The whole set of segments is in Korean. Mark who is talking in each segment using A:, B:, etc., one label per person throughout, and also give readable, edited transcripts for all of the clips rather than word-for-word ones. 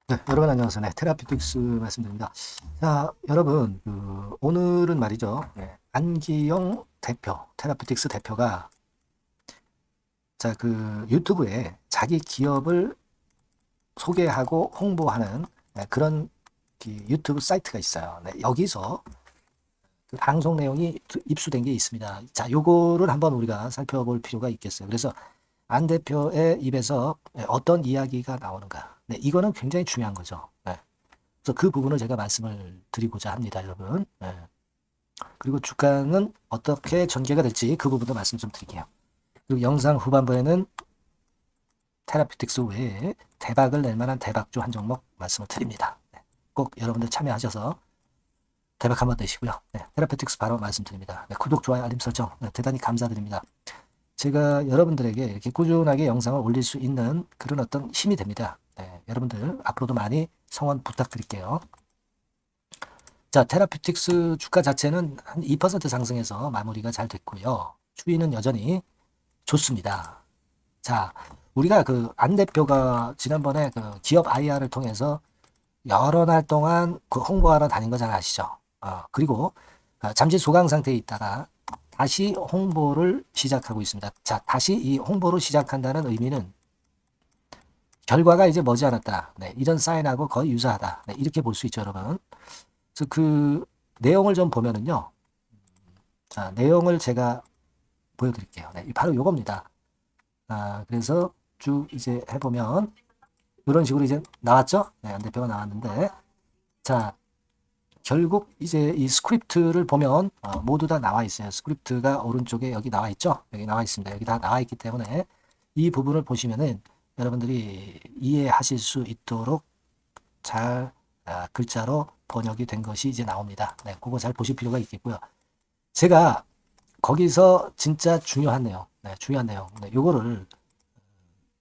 A: 네, 여러분 안녕하세요. 네, 테라피틱스 말씀드립니다. 자, 여러분, 오늘은 말이죠. 네, 안기영 대표, 테라피틱스 대표가 자, 유튜브에 자기 기업을 소개하고 홍보하는 그런 유튜브 사이트가 있어요. 네, 여기서 그 방송 내용이 입수된 게 있습니다. 자, 요거를 한번 우리가 살펴볼 필요가 있겠어요. 그래서 안 대표의 입에서 어떤 이야기가 나오는가. 네, 이거는 굉장히 중요한 거죠. 네. 그래서 그 부분을 제가 말씀을 드리고자 합니다, 여러분. 네. 그리고 주가는 어떻게 전개가 될지 그 부분도 말씀 좀 드릴게요. 그리고 영상 후반부에는 테라피틱스 외에 대박을 낼 만한 대박주 한 종목 말씀을 드립니다. 네. 꼭 여러분들 참여하셔서 대박 한번 내시고요. 네. 테라피틱스 바로 말씀드립니다. 네. 구독, 좋아요, 알림 설정 대단히 감사드립니다. 제가 여러분들에게 이렇게 꾸준하게 영상을 올릴 수 있는 그런 어떤 힘이 됩니다. 네. 여러분들 앞으로도 많이 성원 부탁드릴게요. 자, 테라피틱스 주가 자체는 한 2% 상승해서 마무리가 잘 됐고요. 추이는 여전히 좋습니다. 자, 우리가 안 대표가 지난번에 기업 IR을 통해서 여러 날 동안 홍보하러 다닌 거 잘 아시죠? 그리고 잠시 소강 상태에 있다가 다시 홍보를 시작하고 있습니다. 자, 다시 이 홍보를 시작한다는 의미는 결과가 이제 머지않았다. 네, 이런 사인하고 거의 유사하다. 네, 이렇게 볼 수 있죠, 여러분. 그래서 내용을 좀 보면은요. 자, 내용을 제가 보여드릴게요. 네, 바로 요겁니다. 그래서 쭉 이제 해보면 이런 식으로 이제 나왔죠? 네, 안 대표가 나왔는데 자, 결국 이제 이 스크립트를 보면 모두 다 나와 있어요. 스크립트가 오른쪽에 여기 나와 있죠? 여기 나와 있습니다. 여기 다 나와 있기 때문에 이 부분을 보시면은 여러분들이 이해하실 수 있도록 잘 글자로 번역이 된 것이 이제 나옵니다. 네, 그거 잘 보실 필요가 있겠고요. 제가 거기서 진짜 중요한 내용, 네, 중요한 내용, 네, 요거를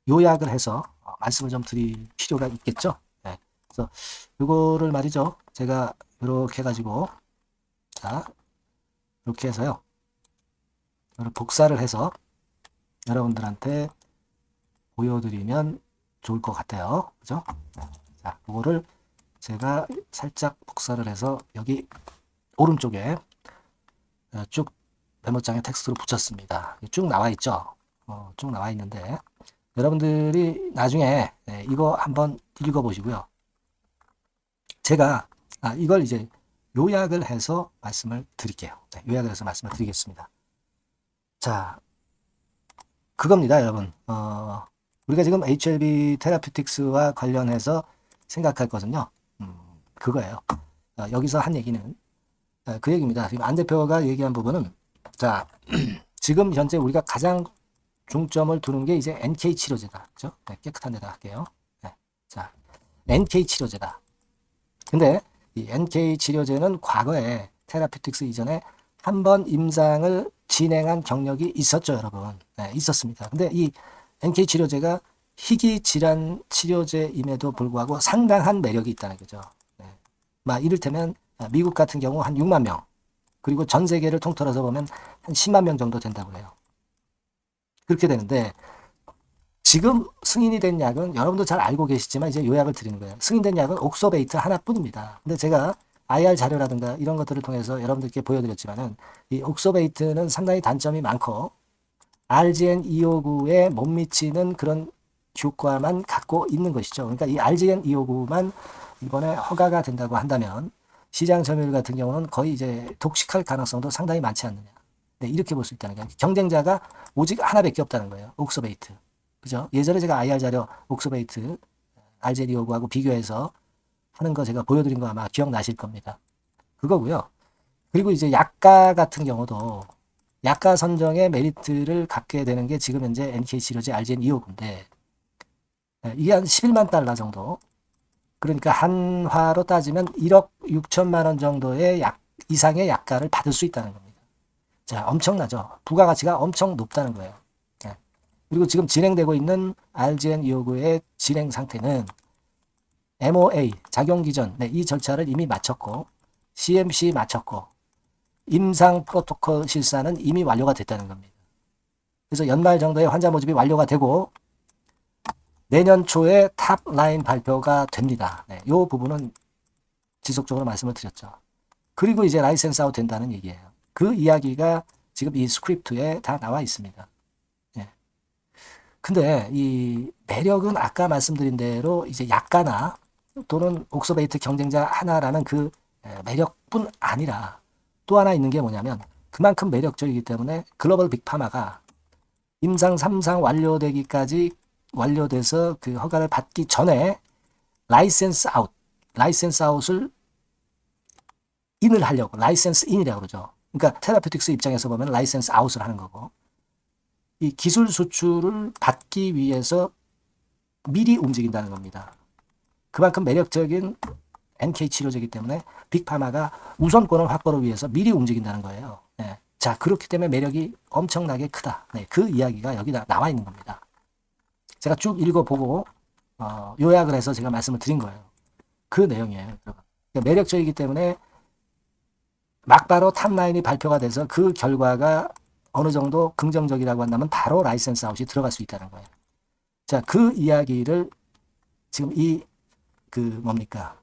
A: 요약을 해서 말씀을 좀 드릴 필요가 있겠죠. 네, 그래서 요거를 말이죠. 제가 이렇게 해가지고 자 이렇게 해서요. 이걸 복사를 해서 여러분들한테 보여드리면 좋을 것 같아요. 그죠? 자, 요거를 제가 살짝 복사를 해서 여기 오른쪽에 쭉 메모장에 텍스트로 붙였습니다. 쭉 나와 있죠. 쭉 나와 있는데 여러분들이 나중에 이거 한번 읽어보시고요. 제가 이걸 이제 요약을 해서 말씀을 드릴게요. 네, 요약을 해서 말씀을 드리겠습니다. 자, 그겁니다, 여러분. 우리가 지금 HLB 테라피틱스와 관련해서 생각할 것은요. 그거예요. 여기서 한 얘기는 그 얘기입니다. 지금 안 대표가 얘기한 부분은 자, 지금 현재 우리가 가장 중점을 두는 게 이제 NK 치료제다. 그죠? 네, 깨끗한 데다 할게요. 네. 자, NK 치료제다. 근데 이 NK 치료제는 과거에 테라피틱스 이전에 한 번 임상을 진행한 경력이 있었죠, 여러분. 네, 있었습니다. 근데 이 NK 치료제가 희귀 질환 치료제임에도 불구하고 상당한 매력이 있다는 거죠. 네. 막 이를테면 미국 같은 경우 한 6만 명, 그리고 전 세계를 통틀어서 보면 한 10만 명 정도 된다고 해요. 그렇게 되는데 지금 승인이 된 약은 여러분도 잘 알고 계시지만 이제 요약을 드리는 거예요. 승인된 약은 옥소베이트 하나뿐입니다. 근데 제가 IR 자료라든가 이런 것들을 통해서 여러분들께 보여드렸지만은 이 옥소베이트는 상당히 단점이 많고 RGN-259에 못 미치는 그런 효과만 갖고 있는 것이죠. 그러니까 이 RGN-259만 이번에 허가가 된다고 한다면 시장 점유율 같은 경우는 거의 이제 독식할 가능성도 상당히 많지 않느냐. 네, 이렇게 볼 수 있다는 거예요. 경쟁자가 오직 하나밖에 없다는 거예요. 옥소베이트. 그죠? 예전에 제가 IR 자료 옥소베이트 RGN-259하고 비교해서 하는 거 제가 보여드린 거 아마 기억나실 겁니다. 그거고요. 그리고 이제 약가 같은 경우도 약가 선정의 메리트를 갖게 되는 게 지금 현재 NK 치료제 RGN-259인데 이게 한 11만 달러 정도. 그러니까 한화로 따지면 1억 6천만 원 정도의 이상의 약가를 받을 수 있다는 겁니다. 자, 엄청나죠. 부가가치가 엄청 높다는 거예요. 네. 그리고 지금 진행되고 있는 RGN-259의 진행 상태는 MOA, 작용기전, 네, 이 절차를 이미 마쳤고 CMC 마쳤고 임상 프로토콜 실사는 이미 완료가 됐다는 겁니다. 그래서 연말 정도에 환자 모집이 완료가 되고 내년 초에 탑라인 발표가 됩니다. 이 부분은 지속적으로 말씀을 드렸죠. 그리고 이제 라이센스 아웃 된다는 얘기예요. 그 이야기가 지금 이 스크립트에 다 나와 있습니다. 예. 근데 이 매력은 아까 말씀드린 대로 이제 약가나 또는 옥서베이트 경쟁자 하나라는 그 매력뿐 아니라 또 하나 있는 게 뭐냐면 그만큼 매력적이기 때문에 글로벌 빅파마가 임상 3상 완료돼서 그 허가를 받기 전에 라이센스 아웃을 인을 하려고 라이센스 인이라고 그러죠. 그러니까 테라피틱스 입장에서 보면 라이센스 아웃을 하는 거고 이 기술 수출을 받기 위해서 미리 움직인다는 겁니다. 그만큼 매력적인 NK 치료제이기 때문에 빅파마가 우선권을 확보를 위해서 미리 움직인다는 거예요. 네. 자, 그렇기 때문에 매력이 엄청나게 크다. 네, 그 이야기가 여기다 나와 있는 겁니다. 제가 쭉 읽어보고 요약을 해서 제가 말씀을 드린 거예요. 그 내용이에요. 그러니까 매력적이기 때문에 막바로 탑라인이 발표가 돼서 그 결과가 어느 정도 긍정적이라고 한다면 바로 라이센스 아웃이 들어갈 수 있다는 거예요. 자, 그 이야기를 지금 뭡니까?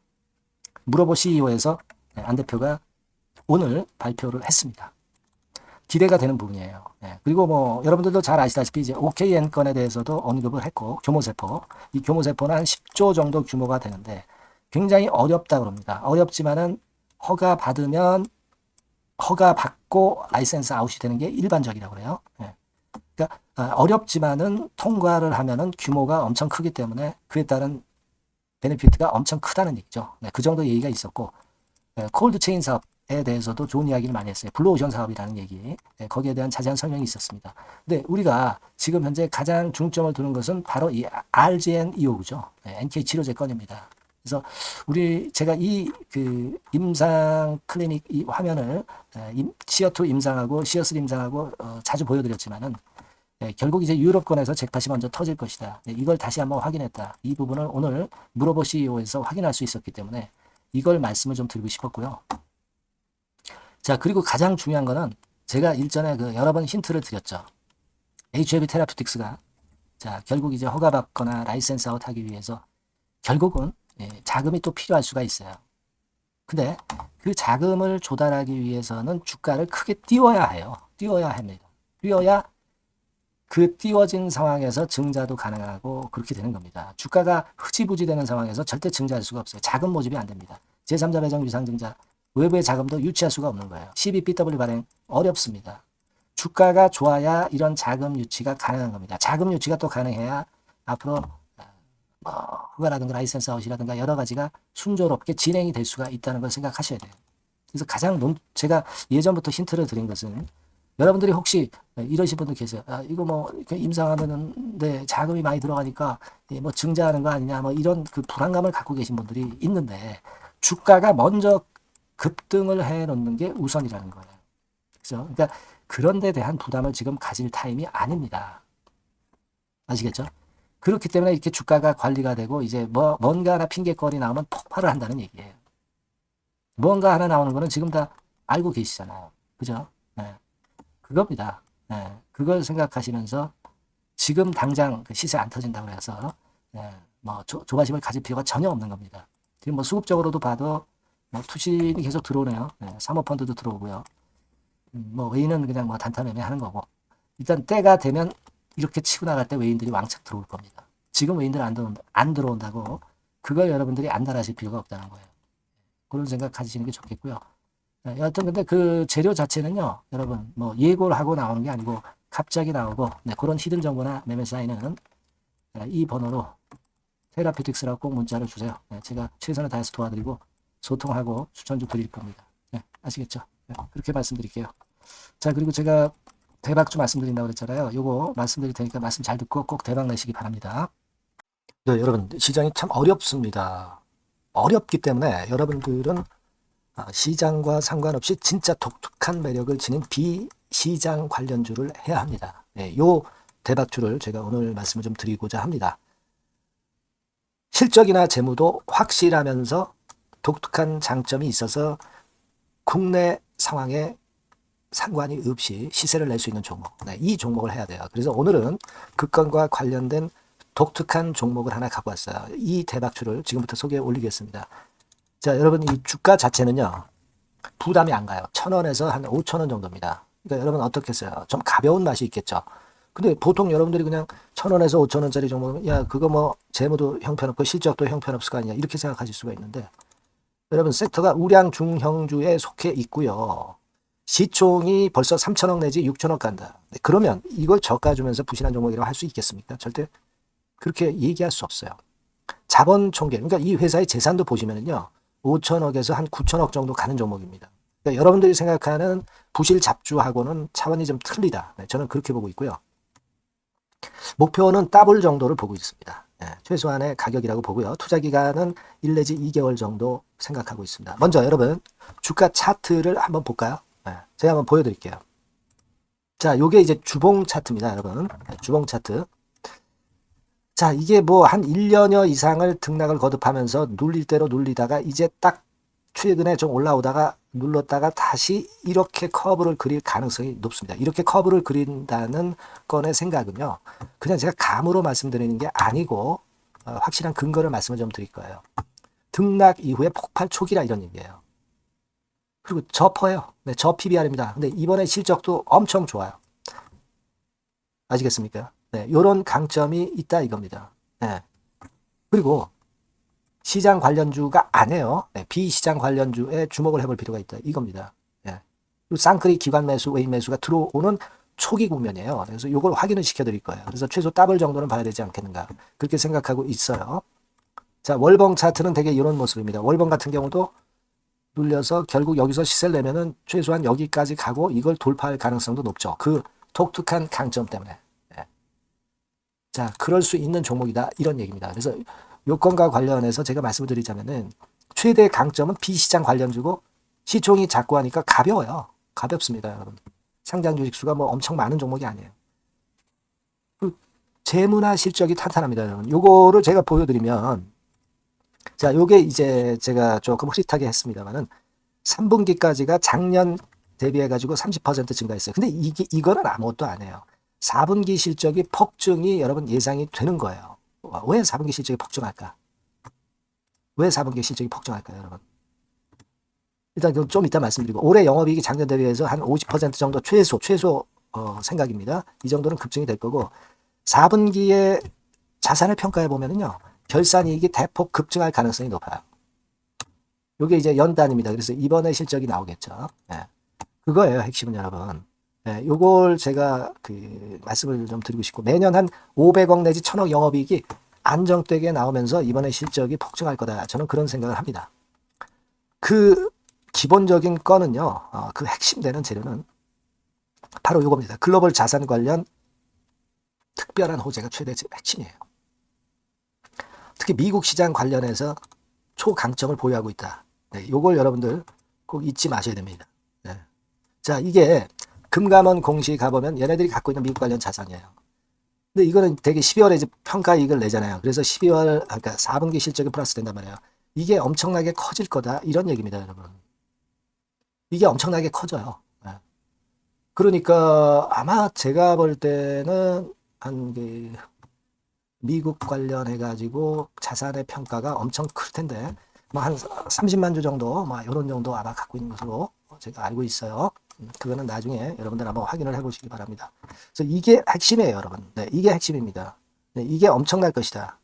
A: 물어보 CEO에서 안 대표가 오늘 발표를 했습니다. 기대가 되는 부분이에요. 네. 그리고 뭐 여러분들도 잘 아시다시피 이제 OKN 건에 대해서도 언급을 했고 교모세포, 이 교모세포는 한 10조 정도 규모가 되는데 굉장히 어렵다고 합니다. 어렵지만은 허가 받고 라이센스 아웃이 되는 게 일반적이라고 그래요. 네. 그러니까 어렵지만은 통과를 하면은 규모가 엄청 크기 때문에 그에 따른 베네피트가 엄청 크다는 얘기죠. 네, 그 정도 얘기가 있었고 콜드체인 사업에 대해서도 좋은 이야기를 많이 했어요. 블루오션 사업이라는 얘기. 네, 거기에 대한 자세한 설명이 있었습니다. 근데 우리가 지금 현재 가장 중점을 두는 것은 바로 이 RGN-25죠. 네, NK 치료제 건입니다. 그래서 제가 임상 클리닉 이 화면을 시어2 임상하고 시어3 임상하고 자주 보여드렸지만은 결국 이제 유럽권에서 잭팟이 먼저 터질 것이다. 이걸 다시 한번 확인했다. 이 부분을 오늘 물어보 CEO에서 확인할 수 있었기 때문에 이걸 말씀을 좀 드리고 싶었고요. 자, 그리고 가장 중요한 거는 제가 일전에 여러 번 힌트를 드렸죠. HIV 테라피틱스가 자, 결국 이제 허가받거나 라이센스 아웃 하기 위해서 결국은 자금이 또 필요할 수가 있어요. 근데 그 자금을 조달하기 위해서는 주가를 크게 띄워야 해요. 띄워야 합니다. 띄워야 그 띄워진 상황에서 증자도 가능하고 그렇게 되는 겁니다. 주가가 흐지부지 되는 상황에서 절대 증자할 수가 없어요. 자금 모집이 안 됩니다. 제3자 배정 유상증자 외부의 자금도 유치할 수가 없는 거예요. 12BW 발행 어렵습니다. 주가가 좋아야 이런 자금 유치가 가능한 겁니다. 자금 유치가 또 가능해야 앞으로 허가라든가 라이센스 아웃이라든가 여러 가지가 순조롭게 진행이 될 수가 있다는 걸 생각하셔야 돼요. 그래서 제가 예전부터 힌트를 드린 것은 여러분들이 혹시 이러신 분들 계세요. 이거 뭐 임상하는데 자금이 많이 들어가니까 뭐 증자하는 거 아니냐 뭐 이런 그 불안감을 갖고 계신 분들이 있는데 주가가 먼저 급등을 해 놓는 게 우선이라는 거예요. 그렇죠? 그러니까 그런 데 대한 부담을 지금 가질 타임이 아닙니다. 아시겠죠? 그렇기 때문에 이렇게 주가가 관리가 되고 이제 뭔가 하나 핑계거리 나오면 폭발을 한다는 얘기예요. 뭔가 하나 나오는 거는 지금 다 알고 계시잖아요. 그죠? 네. 그겁니다. 네. 그걸 생각하시면서 지금 당장 그 시세 안 터진다고 해서 뭐 조바심을 가질 필요가 전혀 없는 겁니다. 지금 뭐 수급적으로도 봐도 뭐 투신이 계속 들어오네요. 사모펀드도 들어오고요. 뭐 외인은 그냥 뭐 단타 매매하는 거고 일단 때가 되면 이렇게 치고 나갈 때 외인들이 왕창 들어올 겁니다. 지금 외인들 안 들어온다고 그걸 여러분들이 안달하실 필요가 없다는 거예요. 그런 생각 가지시는 게 좋겠고요. 여하튼 근데 그 재료 자체는요, 여러분 뭐 예고를 하고 나오는 게 아니고 갑자기 나오고 그런 히든 정보나 매매 사인은 이 번호로 테라피틱스라고 꼭 문자를 주세요. 제가 최선을 다해서 도와드리고 소통하고 추천 좀 드릴 겁니다. 아시겠죠? 그렇게 말씀드릴게요. 자, 그리고 제가 대박 좀 말씀드린다고 그랬잖아요. 요거 말씀드릴 테니까 말씀 잘 듣고 꼭 대박 내시기 바랍니다. 네, 여러분 시장이 참 어렵습니다. 어렵기 때문에 여러분들은 시장과 상관없이 진짜 독특한 매력을 지닌 비시장 관련주를 해야 합니다. 요 대박주를 제가 오늘 말씀을 좀 드리고자 합니다. 실적이나 재무도 확실하면서 독특한 장점이 있어서 국내 상황에 상관이 없이 시세를 낼 수 있는 종목. 이 종목을 해야 돼요. 그래서 오늘은 그 건과 관련된 독특한 종목을 하나 갖고 왔어요. 이 대박주를 지금부터 소개해 올리겠습니다. 자, 여러분 이 주가 자체는요. 부담이 안 가요. 1,000원에서 한 5,000원 정도입니다. 그러니까 여러분 어떻겠어요? 좀 가벼운 맛이 있겠죠. 근데 보통 여러분들이 그냥 1,000원에서 5,000원짜리 종목은 야 그거 뭐 재무도 형편없고 실적도 형편없을 거 아니냐 이렇게 생각하실 수가 있는데 여러분 섹터가 우량 중형주에 속해 있고요. 시총이 벌써 3,000억 내지 6,000억 간다. 그러면 이걸 저가 주면서 부실한 종목이라고 할 수 있겠습니까? 절대 그렇게 얘기할 수 없어요. 자본 총계, 그러니까 이 회사의 재산도 보시면은요. 5,000억에서 한 9,000억 정도 가는 종목입니다. 그러니까 여러분들이 생각하는 부실 잡주하고는 차원이 좀 틀리다. 네, 저는 그렇게 보고 있고요. 목표는 더블 정도를 보고 있습니다. 네, 최소한의 가격이라고 보고요. 투자 기간은 1 내지 2개월 정도 생각하고 있습니다. 먼저 여러분 주가 차트를 한번 볼까요? 네, 제가 한번 보여드릴게요. 자, 요게 이제 주봉 차트입니다, 여러분. 네, 주봉 차트. 자, 이게 뭐 한 1년여 이상을 등락을 거듭하면서 눌릴 대로 눌리다가 이제 딱 최근에 좀 올라오다가 눌렀다가 다시 이렇게 커브를 그릴 가능성이 높습니다. 이렇게 커브를 그린다는 건의 생각은요. 그냥 제가 감으로 말씀드리는 게 아니고 확실한 근거를 말씀을 좀 드릴 거예요. 등락 이후에 폭발 초기라 이런 얘기예요. 그리고 저퍼예요. 네, 저 PBR입니다. 근데 이번에 실적도 엄청 좋아요. 아시겠습니까? 네, 요런 강점이 있다 이겁니다. 네. 그리고 시장 관련주가 아니에요. 네, 비시장 관련주에 주목을 해볼 필요가 있다 이겁니다. 네. 그리고 쌍끌이 기관 매수, 외인 매수가 들어오는 초기 국면이에요. 그래서 이걸 확인을 시켜드릴 거예요. 그래서 최소 더블 정도는 봐야 되지 않겠는가 그렇게 생각하고 있어요. 자, 월봉 차트는 되게 이런 모습입니다. 월봉 같은 경우도 눌려서 결국 여기서 시세를 내면은 최소한 여기까지 가고 이걸 돌파할 가능성도 높죠. 그 독특한 강점 때문에. 네. 자, 그럴 수 있는 종목이다 이런 얘기입니다. 그래서 요건과 관련해서 제가 말씀을 드리자면은 최대 강점은 비시장 관련주고 시총이 작고 하니까 가벼워요. 가볍습니다, 여러분. 상장 주식 수가 뭐 엄청 많은 종목이 아니에요. 재무나 실적이 탄탄합니다, 여러분. 요거를 제가 보여드리면 자, 요게 이제 제가 조금 흐릿하게 했습니다만은 3분기까지가 작년 대비해가지고 30% 증가했어요. 근데 이거는 아무것도 안 해요. 4분기 실적이 폭증이 여러분 예상이 되는 거예요. 왜 4분기 실적이 폭증할까? 왜 4분기 실적이 폭증할까요, 여러분? 일단 좀 이따 말씀드리고 올해 영업이익이 작년 대비해서 한 50% 정도 최소 생각입니다. 이 정도는 급증이 될 거고 4분기에 자산을 평가해 보면은요. 결산이익이 대폭 급증할 가능성이 높아요. 이게 이제 연단입니다. 그래서 이번에 실적이 나오겠죠. 네. 그거예요, 핵심은 여러분. 네, 요걸 제가 말씀을 좀 드리고 싶고 매년 한 500억 내지 1,000억 영업이익이 안정되게 나오면서 이번에 실적이 폭증할 거다. 저는 그런 생각을 합니다. 그 기본적인 건은요. 그 핵심 되는 재료는 바로 요겁니다. 글로벌 자산 관련 특별한 호재가 최대 핵심이에요. 특히 미국 시장 관련해서 초강점을 보유하고 있다. 네, 요걸 여러분들 꼭 잊지 마셔야 됩니다. 네. 자, 이게 금감원 공시 가보면 얘네들이 갖고 있는 미국 관련 자산이에요. 근데 이거는 되게 12월에 이제 평가이익을 내잖아요. 그래서 12월, 그러니까 4분기 실적이 플러스 된단 말이에요. 이게 엄청나게 커질 거다. 이런 얘기입니다, 여러분. 이게 엄청나게 커져요. 네. 그러니까 아마 제가 볼 때는 미국 관련해가지고 자산의 평가가 엄청 클 텐데, 뭐 한 30만 주 정도, 뭐 이런 정도 아마 갖고 있는 것으로 제가 알고 있어요. 그거는 나중에 여러분들 한번 확인을 해보시기 바랍니다. 그래서 이게 핵심이에요, 여러분. 네, 이게 핵심입니다. 네, 이게 엄청날 것이다.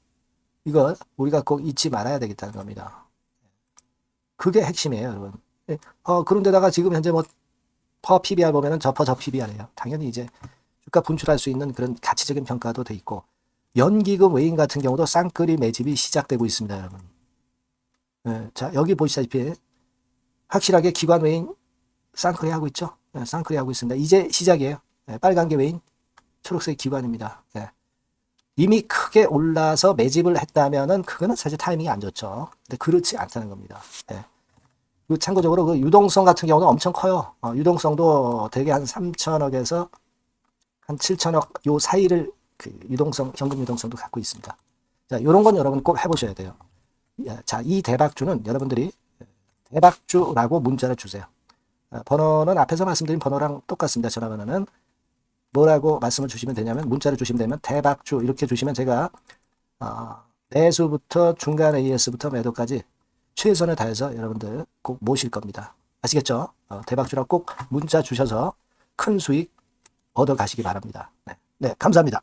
A: 이거 우리가 꼭 잊지 말아야 되겠다는 겁니다. 그게 핵심이에요, 여러분. 네, 그런데다가 지금 현재 뭐 퍼 PBR 보면은 저 PBR이에요. 당연히 이제 주가 분출할 수 있는 그런 가치적인 평가도 돼 있고. 연기금 외인 같은 경우도 쌍끌이 매집이 시작되고 있습니다, 여러분. 네, 자, 여기 보시다시피 확실하게 기관 외인 쌍끌이 하고 있죠. 네, 쌍끌이 하고 있습니다. 이제 시작이에요. 네, 빨간 게 외인, 초록색 기관입니다. 네. 이미 크게 올라서 매집을 했다면은 그거는 사실 타이밍이 안 좋죠. 근데 그렇지 않다는 겁니다. 네. 그리고 참고적으로 그 유동성 같은 경우는 엄청 커요. 유동성도 대개 한 3천억에서 한 7천억 요 사이를 유동성, 현금 유동성도 갖고 있습니다. 자, 요런 건 여러분 꼭 해보셔야 돼요. 자, 이 대박주는 여러분들이 대박주라고 문자를 주세요. 번호는 앞에서 말씀드린 번호랑 똑같습니다. 전화번호는 뭐라고 말씀을 주시면 되냐면 문자를 주시면 되면 대박주 이렇게 주시면 제가 매수부터 중간 AS부터 매도까지 최선을 다해서 여러분들 꼭 모실 겁니다. 아시겠죠? 대박주라 꼭 문자 주셔서 큰 수익 얻어 가시기 바랍니다. 네, 네, 감사합니다.